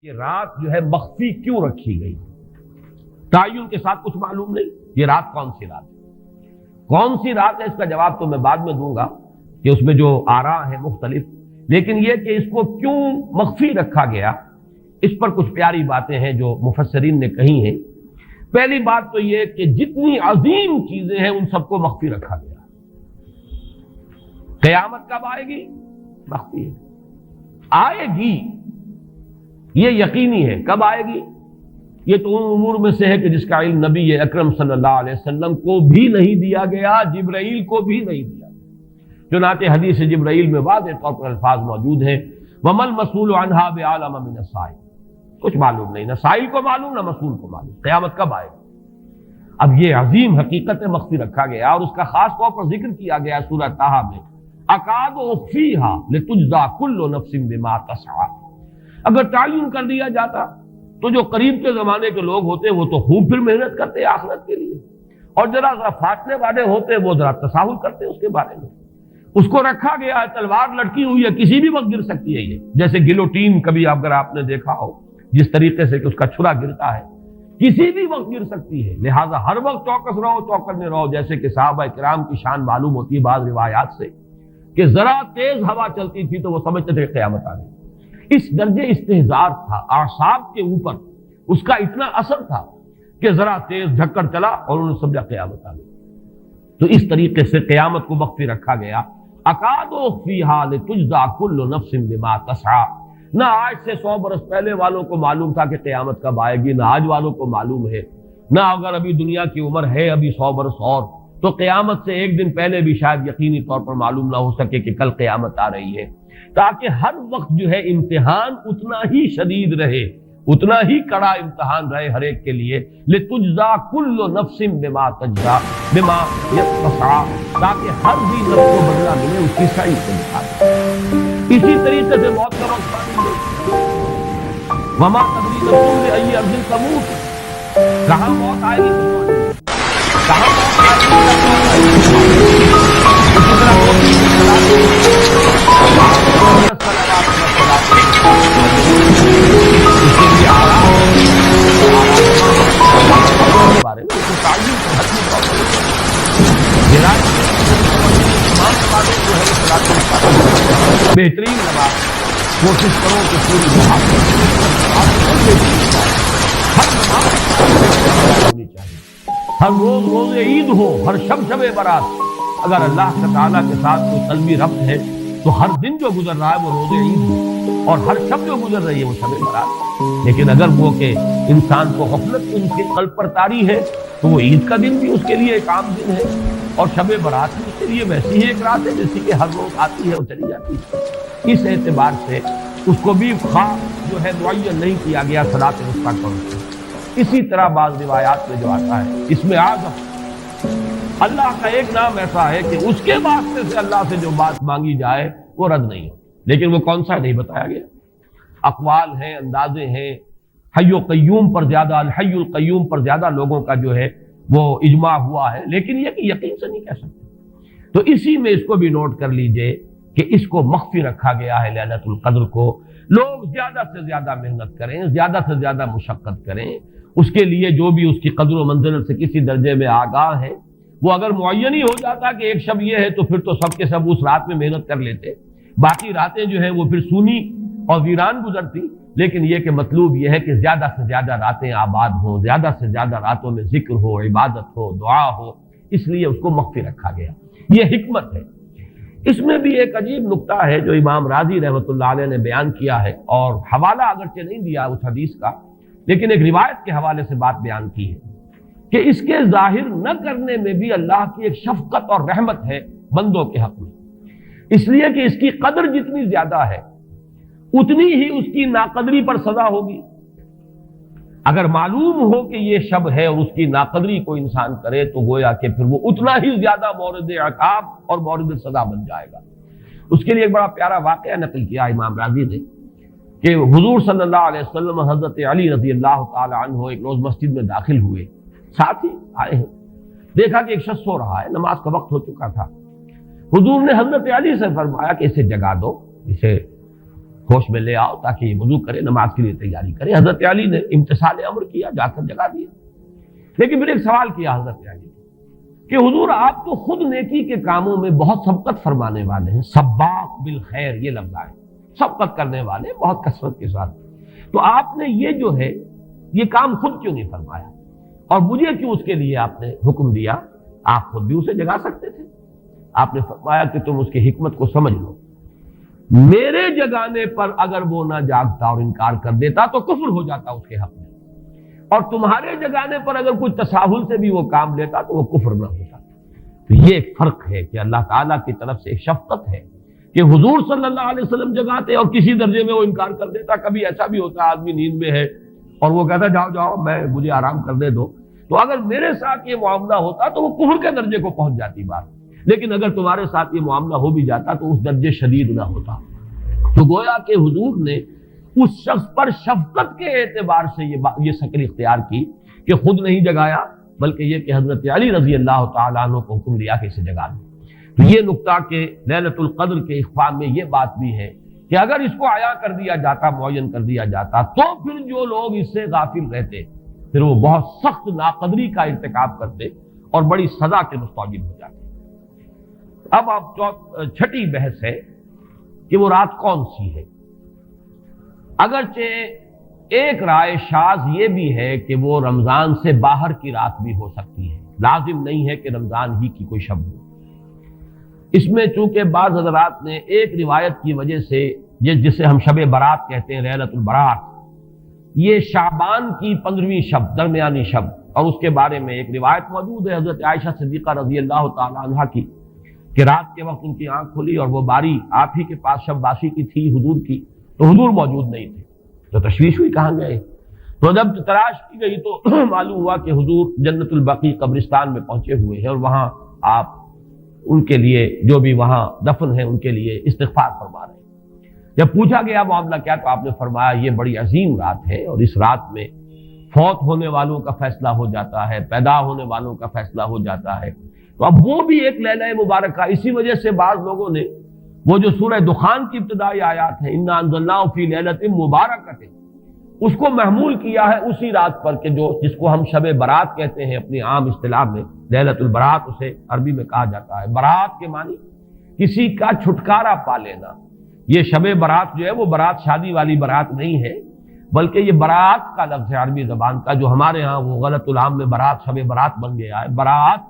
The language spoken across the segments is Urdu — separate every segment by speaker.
Speaker 1: یہ رات جو ہے مخفی کیوں رکھی گئی؟ تعین کے ساتھ کچھ معلوم نہیں یہ رات کون سی رات ہے، کون سی رات ہے، اس کا جواب تو میں بعد میں دوں گا کہ اس میں جو آراء ہیں مختلف، لیکن یہ کہ اس کو کیوں مخفی رکھا گیا اس پر کچھ پیاری باتیں ہیں جو مفسرین نے کہی ہیں۔ پہلی بات تو یہ کہ جتنی عظیم چیزیں ہیں ان سب کو مخفی رکھا گیا۔ قیامت کب آئے گی؟ مخفی ہے، آئے گی یہ یقینی ہے۔ کب آئے گی؟ یہ تو ان امور میں سے ہے کہ جس کا علم نبی اکرم صلی اللہ علیہ وسلم کو بھی نہیں دیا گیا، جبرائیل کو بھی نہیں دیا گیا۔ چنانچہ حدیث جبرائیل میں واضح طور پر الفاظ موجود ہیں، وَمَا الْمَسْئُولُ عَنْهَا بِأَعْلَمَ مِنَ السَّائِلِ، کچھ معلوم نہیں، نہ سائل کو معلوم نہ مسئول کو معلوم قیامت کب آئے گی۔ اب یہ عظیم حقیقت مخفی رکھا گیا اور اس کا خاص طور پر ذکر کیا گیا سورہ طٰہٰ میں، اکاد اخفیھا لتجزی کل نفس بما تسعی۔ اگر تعین کر دیا جاتا تو جو قریب کے زمانے کے لوگ ہوتے وہ تو خوب پھر محنت کرتے آخرت کے لیے، اور ذرا فاصلے والے ہوتے وہ ذرا تساہل کرتے اس کے بارے میں۔ اس کو رکھا گیا ہے، تلوار لٹکی ہوئی ہے، کسی بھی وقت گر سکتی ہے، یہ جیسے گلوٹین کبھی اگر آپ نے دیکھا ہو جس طریقے سے کہ اس کا چھرا گرتا ہے، کسی بھی وقت گر سکتی ہے، لہذا ہر وقت چوکس رہو، چوکنے رہو، جیسے کہ صحابہ کرام کی شان معلوم ہوتی ہے بعض روایات سے کہ ذرا تیز ہوا چلتی تھی تو وہ سمجھتے تھے کہ قیامت آ گئی۔ اس درجے استحضار تھا اعصاب کے اوپر، اس کا اتنا اثر تھا کہ ذرا تیز جھکڑ چلا اور انہوں نے سمجھا قیامت آ گئی۔ تو اس طریقے سے قیامت کو مخفی رکھا گیا۔ اکاد اخفیھا لتجزی کل نفس بما تسعی۔ نہ آج سے 100 برس پہلے والوں کو معلوم تھا کہ قیامت کب آئے گی، نہ آج والوں کو معلوم ہے، نہ اگر ابھی دنیا کی عمر ہے ابھی 100 برس اور تو قیامت سے ایک دن پہلے بھی شاید یقینی طور پر معلوم نہ ہو سکے کہ کل قیامت آ رہی ہے، تاکہ ہر وقت جو ہے امتحان اتنا ہی شدید رہے، اتنا ہی کڑا امتحان رہے ہر ایک کے لیے۔ لتجزی کل نفس بما تجزی بما تسعی، تاکہ ہر بھی نفس کو بدلہ ملے اس کی سعی کے مطابق۔ اسی طریقے سے موت کا وقت معلوم ہے، وما تدری نفس بأی ارض تموت، کہاں موت آئے گی کہاں موت آئے گی۔ اسی طرح اس کے لیے بارے میں تعین کو حتمی طور پر بہترین نماز کوشش کرو کہ پوری ہر نماز ہونی چاہیے، ہر روز روز عید ہو، ہر شب شب برات۔ اگر اللہ تعالیٰ کے ساتھ کوئی قلبی ربط ہے تو ہر دن جو گزر رہا ہے وہ روز عید ہے، اور ہر شب جو گزر رہی ہے وہ شب برات۔ لیکن اگر وہ کہ انسان کو غفلت ان کے قلب پر طاری ہے تو وہ عید کا دن بھی اس کے لیے ایک عام دن ہے، اور شب برات بھی اس کے لیے ویسی ہی ایک رات ہے جیسی کہ ہر روز آتی ہے اور چلی جاتی ہے۔ اس اعتبار سے اس کو بھی خاص جو ہے معین نہیں کیا گیا صلاۃ وسطیٰ کون سی۔ اسی طرح بعض روایات میں جو آتا ہے اس میں اعظم اللہ کا ایک نام ایسا ہے کہ اس کے واسطے سے اللہ سے جو بات مانگی جائے وہ رد نہیں ہو، لیکن وہ کون سا نہیں بتایا گیا۔ اقوال ہیں، اندازے ہیں، حی و قیوم پر زیادہ، الحی القیوم پر زیادہ لوگوں کا جو ہے وہ اجماع ہوا ہے، لیکن یہ کہ یقین سے نہیں کہہ سکتے۔ تو اسی میں اس کو بھی نوٹ کر لیجئے کہ اس کو مخفی رکھا گیا ہے لیلۃ القدر کو۔ لوگ زیادہ سے زیادہ محنت کریں، زیادہ سے زیادہ مشقت کریں، اس کے لیے جو بھی اس کی قدر و منزلت سے کسی درجے میں آگاہ ہے، وہ اگر معین ہی ہو جاتا کہ ایک شب یہ ہے تو پھر تو سب کے سب اس رات میں محنت کر لیتے، باقی راتیں جو ہیں وہ پھر سونی اور ویران گزرتی۔ لیکن یہ کہ مطلوب یہ ہے کہ زیادہ سے زیادہ راتیں آباد ہوں، زیادہ سے زیادہ راتوں میں ذکر ہو، عبادت ہو، دعا ہو، اس لیے اس کو مخفی رکھا گیا۔ یہ حکمت ہے۔ اس میں بھی ایک عجیب نکتہ ہے جو امام راضی رحمۃ اللہ علیہ نے بیان کیا ہے، اور حوالہ اگرچہ نہیں دیا اس حدیث کا، لیکن ایک روایت کے حوالے سے بات بیان کی ہے کہ اس کے ظاہر نہ کرنے میں بھی اللہ کی ایک شفقت اور رحمت ہے بندوں کے حق میں، اس لیے کہ اس کی قدر جتنی زیادہ ہے اتنی ہی اس کی ناقدری پر سزا ہوگی۔ اگر معلوم ہو کہ یہ شب ہے اور اس کی ناقدری کو انسان کرے تو گویا کہ پھر وہ اتنا ہی زیادہ مورد عقاب اور مورد سزا بن جائے گا۔ اس کے لیے ایک بڑا پیارا واقعہ نقل کیا امام راضی نے کہ حضور صلی اللہ علیہ وسلم حضرت علی رضی اللہ تعالی عنہ ایک روز مسجد میں داخل ہوئے، ساتھ ہی آئے ہیں، دیکھا کہ ایک شخص سو رہا ہے، نماز کا وقت ہو چکا تھا۔ حضور نے حضرت علی سے فرمایا کہ اسے جگا دو، اسے ہوش میں لے آؤ تاکہ یہ وضو کرے، نماز کے لیے تیاری کرے۔ حضرت علی نے امتثال امر کیا، جا کر جگا دیا۔ لیکن پھر ایک سوال کیا حضرت علی کہ حضور آپ تو خود نیکی کے کاموں میں بہت سبقت فرمانے والے ہیں، سباق بالخیر یہ لفظ آئے، سبقت کرنے والے بہت کثرت کے ساتھ، تو آپ نے یہ جو ہے یہ کام خود کیوں نہیں فرمایا اور مجھے کیوں اس کے لیے آپ نے حکم دیا؟ آپ خود بھی اسے جگا سکتے تھے۔ آپ نے فرمایا کہ تم اس کی حکمت کو سمجھ لو، میرے جگانے پر اگر وہ نہ جاگتا اور انکار کر دیتا تو کفر ہو جاتا اس کے حق میں، اور تمہارے جگانے پر اگر کوئی تساہل سے بھی وہ کام لیتا تو وہ کفر نہ ہوتا۔ تو یہ ایک فرق ہے کہ اللہ تعالیٰ کی طرف سے ایک شفقت ہے کہ حضور صلی اللہ علیہ وسلم جگاتے اور کسی درجے میں وہ انکار کر دیتا۔ کبھی ایسا بھی ہوتا آدمی نیند میں ہے اور وہ کہتا جاؤ جاؤ مجھے آرام کرنے دو، تو اگر میرے ساتھ یہ معاملہ ہوتا تو وہ کفر کے درجے کو پہنچ جاتی بات، لیکن اگر تمہارے ساتھ یہ معاملہ ہو بھی جاتا تو اس درجے شدید نہ ہوتا۔ تو گویا کہ حضور نے اس شخص پر شفقت کے اعتبار سے یہ شکل اختیار کی کہ خود نہیں جگایا، بلکہ یہ کہ حضرت علی رضی اللہ تعالیٰ عنہ کو حکم دیا کہ اسے جگا دو۔ تو یہ نقطہ کہ لیلۃ القدر کے اخفاء میں یہ بات بھی ہے کہ اگر اس کو عیاں کر دیا جاتا، معین کر دیا جاتا، تو پھر جو لوگ اس سے غافل رہتے پھر وہ بہت سخت ناقدری کا ارتکاب کرتے اور بڑی سزا کے مستوجب ہو جاتے۔ اب چھٹی بحث ہے کہ وہ رات کون سی ہے۔ اگرچہ ایک رائے شاذ یہ بھی ہے کہ وہ رمضان سے باہر کی رات بھی ہو سکتی ہے، لازم نہیں ہے کہ رمضان ہی کی کوئی شب ہو۔ اس میں چونکہ بعض حضرات نے ایک روایت کی وجہ سے جسے ہم شب برات کہتے ہیں، لیلۃ البرات، یہ شعبان کی 15ویں شب، درمیانی شب، اور اس کے بارے میں ایک روایت موجود ہے حضرت عائشہ صدیقہ رضی اللہ تعالی عنہا کی کہ رات کے وقت ان کی آنکھ کھلی اور وہ باری آپ ہی کے پاس شب باسی کی تھی حضور کی، تو حضور موجود نہیں تھے، تو تشویش ہوئی کہاں گئے۔ تو جب تلاش کی گئی تو معلوم ہوا کہ حضور جنت البقیع قبرستان میں پہنچے ہوئے ہیں اور وہاں آپ ان کے لیے جو بھی وہاں دفن ہیں ان کے لیے استغفار فرما رہے ہیں۔ جب پوچھا گیا معاملہ کیا، تو آپ نے فرمایا یہ بڑی عظیم رات ہے اور اس رات میں فوت ہونے والوں کا فیصلہ ہو جاتا ہے، پیدا ہونے والوں کا فیصلہ ہو جاتا ہے۔ تو اب وہ بھی ایک لیلہ مبارکہ، اسی وجہ سے بعض لوگوں نے وہ جو سورہ دخان کی ابتدائی آیات ہیں انا انزلناہ فی لیلۃ مبارکۃ، اس کو محمول کیا ہے اسی رات پر کہ جس کو ہم شب برات کہتے ہیں اپنی عام اصطلاح میں، لیلۃ البرات اسے عربی میں کہا جاتا ہے۔ برات کے معنی کسی کا چھٹکارا پا لینا۔ یہ شب برات جو ہے وہ برات شادی والی برات نہیں ہے، بلکہ یہ برات کا لفظ ہے عربی زبان کا، جو ہمارے ہاں وہ غلط العام میں برات شب برات بن گیا ہے۔ برات،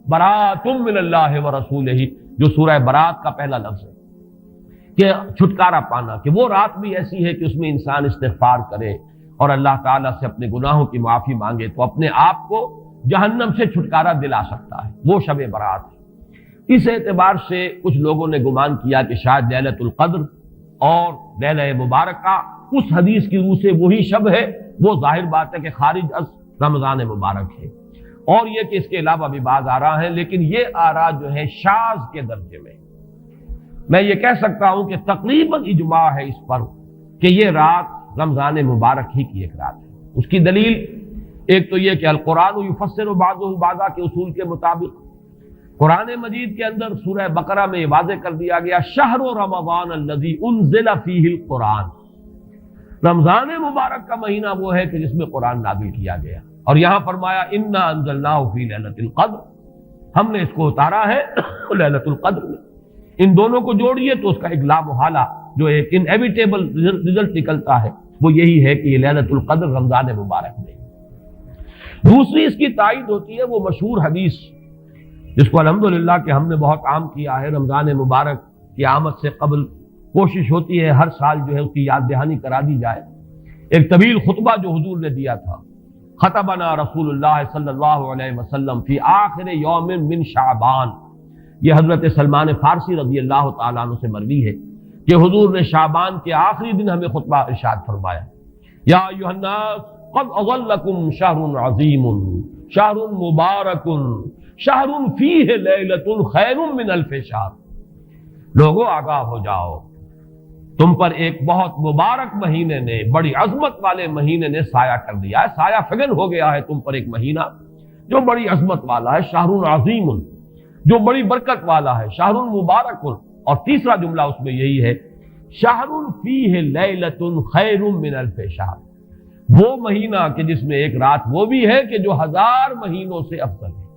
Speaker 1: برات من اللہ ورسولہ، جو سورہ برات کا پہلا لفظ ہے کہ چھٹکارا پانا، کہ وہ رات بھی ایسی ہے کہ اس میں انسان استغفار کرے اور اللہ تعالیٰ سے اپنے گناہوں کی معافی مانگے تو اپنے آپ کو جہنم سے چھٹکارا دلا سکتا ہے، وہ شب برات ہے۔ اس اعتبار سے کچھ لوگوں نے گمان کیا کہ شاید لیلۃ القدر اور لیلہ مبارکہ اس حدیث کی روح سے وہی شب ہے، وہ ظاہر بات ہے کہ خارج از رمضان مبارک ہے، اور یہ کہ اس کے علاوہ بھی بعض آراء ہیں، لیکن یہ آراء جو ہے شاذ کے درجے میں یہ کہہ سکتا ہوں کہ تقریباً اجماع ہے اس پر کہ یہ رات رمضان مبارک ہی کی ایک رات ہے۔ اس کی دلیل ایک تو یہ کہ القرآن یفسر بعضہ بعضا کے اصول کے مطابق قرآن مجید کے اندر سورہ بقرہ میں یہ واضح کر دیا گیا شہر رمضان الذی انزل فیہ القرآن، رمضان مبارک کا مہینہ وہ ہے کہ جس میں قرآن نازل کیا گیا، اور یہاں فرمایا انا انزلناہ فی لیلۃ القدر، ہم نے اس کو اتارا ہے لیلۃ القدر میں۔ ان دونوں کو جوڑیے تو اس کا ایک لا محالہ جو ایک انیویٹیبل رزلٹ نکلتا ہے وہ یہی ہے کہ یہ لیلۃ القدر رمضان مبارک میں۔ دوسری اس کی تائید ہوتی ہے وہ مشہور حدیث جس کو الحمدللہ کہ ہم نے بہت عام کیا ہے، رمضان مبارک کی آمد سے قبل کوشش ہوتی ہے ہر سال جو ہے اس کی یاد دہانی کرا دی جائے۔ ایک طویل خطبہ جو حضور نے دیا تھا، خطبنا رسول اللہ صلی اللہ علیہ وسلم فی آخر یوم من شعبان، یہ حضرت سلمان فارسی رضی اللہ تعالیٰ عنہ سے مروی ہے کہ حضور نے شعبان کے آخری دن ہمیں خطبہ ارشاد فرمایا، یا ایھا الناس قد اظلکم شہر عظیم شہر مبارک شہر فیہ لیلۃ خیر من الف شہر، لوگوں آگاہ ہو جاؤ، تم پر ایک بہت مبارک مہینے نے، بڑی عظمت والے مہینے نے سایہ کر دیا ہے، سایہ فگن ہو گیا ہے تم پر ایک مہینہ جو بڑی عظمت والا ہے، شہر عظیم جو بڑی برکت والا ہے، شہر مبارک۔ اور تیسرا جملہ اس میں یہی ہے شہر فیہ لیلۃ خیر من الف شہر، وہ مہینہ کہ جس میں ایک رات وہ بھی ہے کہ جو 1000 مہینوں سے افضل ہے۔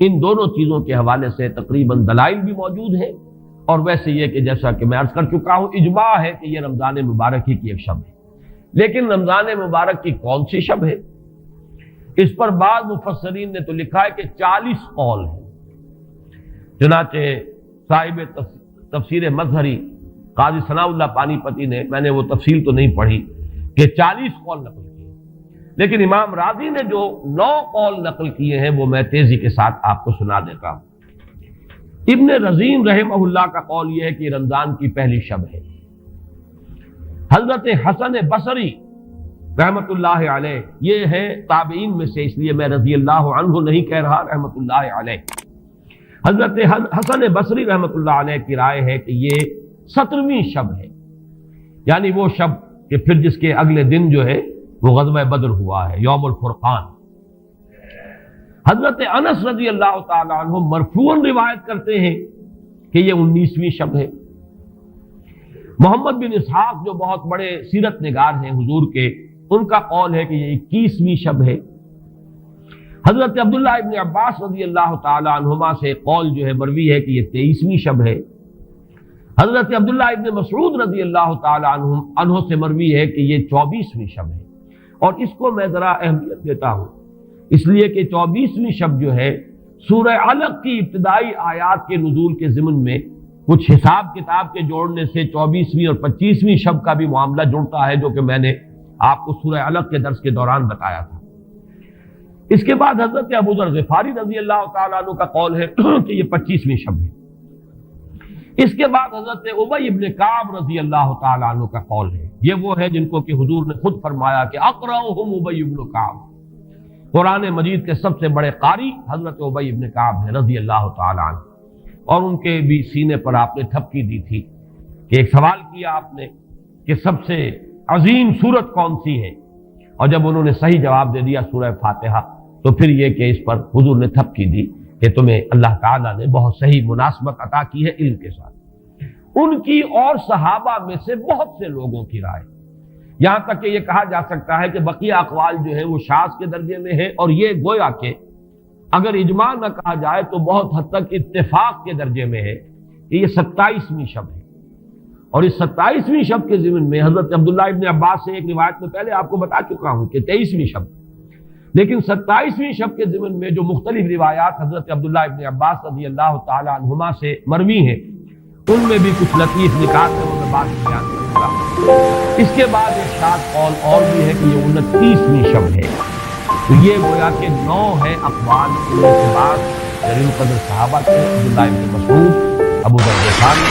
Speaker 1: ان دونوں چیزوں کے حوالے سے تقریباً دلائل بھی موجود ہیں، اور ویسے یہ کہ جیسا کہ میں عرض کر چکا ہوں اجماع ہے کہ یہ رمضان مبارک ہی کی ایک شب ہے۔ لیکن رمضان مبارک کی کون سی شب ہے، اس پر بعض مفسرین نے تو لکھا ہے کہ 40 قول ہیں۔ چنانچہ صاحب تفسیر مظہری قاضی ثناء اللہ پانی پتی نے، میں نے وہ تفصیل تو نہیں پڑھی، کہ 40 قول نقل کیے، لیکن امام راضی نے جو 9 قول نقل کیے ہیں وہ میں تیزی کے ساتھ آپ کو سنا دیتا ہوں۔ ابن رزین رحمہ اللہ کا قول یہ ہے کہ رمضان کی پہلی شب ہے۔ حضرت حسن بصری رحمت اللہ علیہ، یہ ہے تابعین میں سے، اس لیے میں رضی اللہ عنہ نہیں کہہ رہا، رحمت اللہ علیہ، حضرت حسن بصری رحمت اللہ علیہ کی رائے ہے کہ یہ 17ویں شب ہے، یعنی وہ شب کہ پھر جس کے اگلے دن جو ہے وہ غزوہ بدر ہوا ہے، یوم الفرقان۔ حضرت انس رضی اللہ تعالی عنہ مرفوعاً روایت کرتے ہیں کہ یہ 19ویں شب ہے۔ محمد بن اسحاق جو بہت بڑے سیرت نگار ہیں حضور کے، ان کا قول ہے کہ یہ 21ویں شب ہے۔ حضرت عبداللہ ابن عباس رضی اللہ تعالی عنہما سے قول جو ہے مروی ہے کہ یہ 23ویں شب ہے۔ حضرت عبداللہ ابن مسعود رضی اللہ تعالی عنہ سے مروی ہے کہ یہ 24ویں شب ہے، اور اس کو میں ذرا اہمیت دیتا ہوں اس لیے کہ 24ویں شب جو ہے سورہ علق کی ابتدائی آیات کے نزول کے ضمن میں کچھ حساب کتاب کے جوڑنے سے 24ویں اور 25ویں شب کا بھی معاملہ جڑتا ہے، جو کہ میں نے آپ کو سورہ علق کے درس کے دوران بتایا تھا۔ اس کے بعد حضرت ابو ذر غفاری رضی اللہ تعالیٰ عنہ کا قول ہے کہ یہ 25ویں شب ہے۔ اس کے بعد حضرت ابی ابن کعب رضی اللہ تعالیٰ عنہ کا قول ہے، یہ وہ ہے جن کو کہ حضور نے خود فرمایا کہ اقرأہم ابی ابن کعب، قرآن مجید کے سب سے بڑے قاری حضرت ابی ابن کعب ہیں رضی اللہ تعالیٰ عنہ، اور ان کے بھی سینے پر آپ نے تھپکی دی تھی کہ ایک سوال کیا آپ نے کہ سب سے عظیم سورت کون سی ہے، اور جب انہوں نے صحیح جواب دے دیا سورہ فاتحہ، تو پھر یہ کہ اس پر حضور نے تھپکی دی کہ تمہیں اللہ تعالیٰ نے بہت صحیح مناسبت عطا کی ہے علم کے ساتھ۔ ان کی اور صحابہ میں سے بہت سے لوگوں کی رائے، یہاں تک کہ یہ کہا جا سکتا ہے کہ بقیہ اقوال جو ہیں وہ شاذ کے درجے میں ہیں، اور یہ گویا کہ اگر اجماع نہ کہا جائے تو بہت حد تک اتفاق کے درجے میں ہے کہ یہ 27ویں شب ہے۔ اور اس 27ویں شب کے ضمن میں حضرت عبداللہ ابن عباس سے ایک روایت میں پہلے آپ کو بتا چکا ہوں کہ 23ویں شب، لیکن 27ویں شب کے ضمن میں جو مختلف روایات حضرت عبداللہ ابن عباس رضی اللہ تعالی عنہما سے مروی ہیں، ان میں بھی کچھ لطیف نکات ہے، وہ میں بعد میں بیان کروں گا۔ اس کے بعد ایک شاذ قول اور بھی ہے کہ یہ 29ویں شب ہے، تو یہ گویا کہ 9 ہے اقوال کے بعد جلیل القدر صحابہ کے، عبداللہ ابن مسعود، ابو ذر غفاری،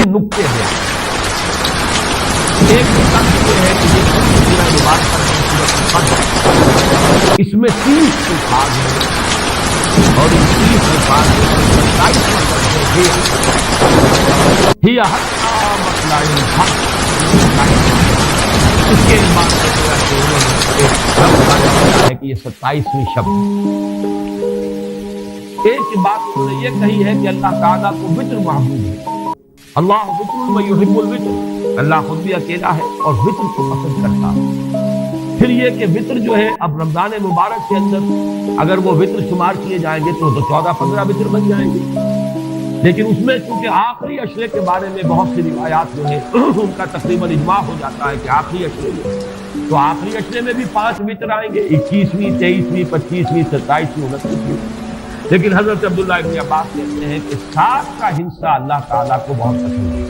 Speaker 1: نقطے ہیں۔ ایک نقطہ یہ ہے کہ اس میں 30 الفاظ ہیں، اور ان 30 الفاظ میں 27واں لفظ ہے مطلع الحق۔ اس کے بعد ہے کہ یہ 27ویں شب۔ ایک بات انہوں نے یہ کہی ہے کہ اللہ تعالیٰ کو وتر محبوب ہے، اللہ وتر و یحب الوتر، اللہ خود بھی اکیلا ہے اور وتر کو پسند کرتا ہے۔ پھر یہ کہ وتر جو ہے اب رمضان مبارک کے اندر اگر وہ وتر شمار کیے جائیں گے تو 14-15 وتر بن جائیں گے، لیکن اس میں چونکہ آخری عشرے کے بارے میں بہت سی روایات جو ہیں ان کا تقریباً اجماع ہو جاتا ہے کہ آخری عشرے میں، تو آخری عشرے میں بھی 5 وتر آئیں گے، 21ویں، 23ویں، 25ویں، 27ویں، 29ویں۔ لیکن حضرت عبداللہ ابن عباس کہتے ہیں کہ 7 کا حصہ اللہ تعالیٰ کو بہت پسند ہے،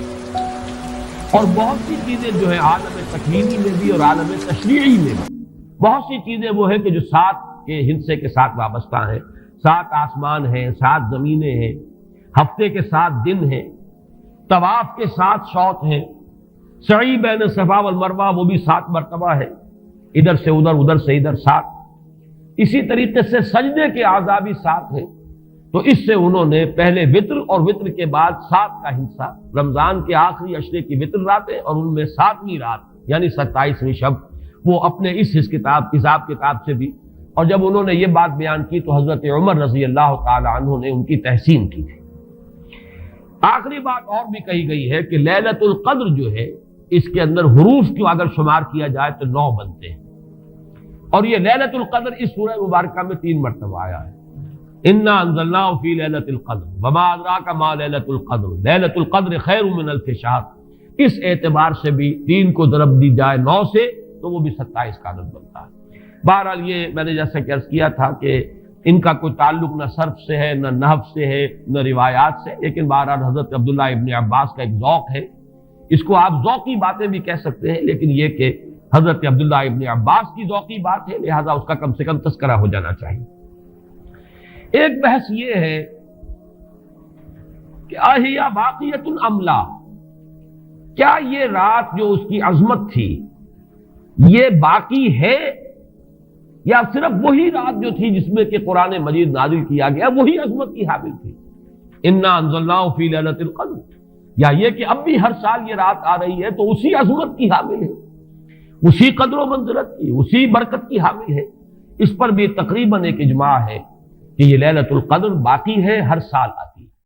Speaker 1: اور بہت سی چیزیں جو ہے عالم تکوینی میں بھی اور عالم تشریعی میں بھی بہت سی چیزیں وہ ہیں کہ جو 7 کے حصے کے ساتھ وابستہ ہیں۔ 7 آسمان ہیں، 7 زمینیں ہیں، ہفتے کے 7 دن ہیں، طواف کے 7 شوط ہیں، سعی بین صفا والمروہ وہ بھی 7 مرتبہ ہے، ادھر سے ادھر، ادھر سے ادھر 7۔ اسی طریقے سے سجدے کے اعضاء بھی 7 ہیں، تو اس سے انہوں نے پہلے وتر اور وتر کے بعد 7 کا حصہ، رمضان کے آخری عشرے کی وتر راتیں اور ان میں 7ویں رات یعنی 27ویں شب، وہ اپنے اس حساب کتاب سے بھی. اور جب انہوں نے یہ بات بیان کی تو حضرت عمر رضی اللہ تعالی عنہ نے ان کی تحسین کی تھی. آخری بات اور بھی کہی گئی ہے کہ لیلۃ القدر جو ہے اس کے اندر حروف کو اگر شمار کیا جائے تو 9 بنتے ہیں، اور یہ لیلۃ القدر اس سورہ مبارکہ میں 3 مرتبہ آیا ہے. انا انزلناہ فی لیلۃ القدر وما ادراک ما لیلۃ القدر لیلۃ القدر خیر من الف شہر. اس اعتبار سے بھی 3 کو ضرب دی جائے 9 سے تو وہ بھی 27 کا عدد بنتا ہے. بہرحال یہ میں نے جیسا کہ عرض کیا تھا کہ ان کا کوئی تعلق نہ صرف سے ہے، نہ نحو سے ہے، نہ روایات سے، لیکن بہرحال حضرت عبداللہ ابن عباس کا ایک ذوق ہے. اس کو آپ ذوقی باتیں بھی کہہ سکتے ہیں، لیکن یہ کہ حضرت عبداللہ ابن عباس کی ذوقی بات ہے، لہذا اس کا کم سے کم تذکرہ ہو جانا چاہیے. ایک بحث یہ ہے کہ اہیا باقیۃ ام لا، کیا یہ رات جو اس کی عظمت تھی یہ باقی ہے، یا صرف وہی رات جو تھی جس میں کہ قرآن مجید نازل کیا گیا وہی عظمت کی حامل تھی. انا انزلناہ فی لیلۃ القدر، یا یہ کہ اب بھی ہر سال یہ رات آ رہی ہے تو اسی عظمت کی حامل ہے، اسی قدر و منزلت کی، اسی برکت کی حامل ہے. اس پر بھی تقریباً ایک اجماع ہے کہ یہ لیلۃ القدر باقی ہے، ہر سال آتی ہے.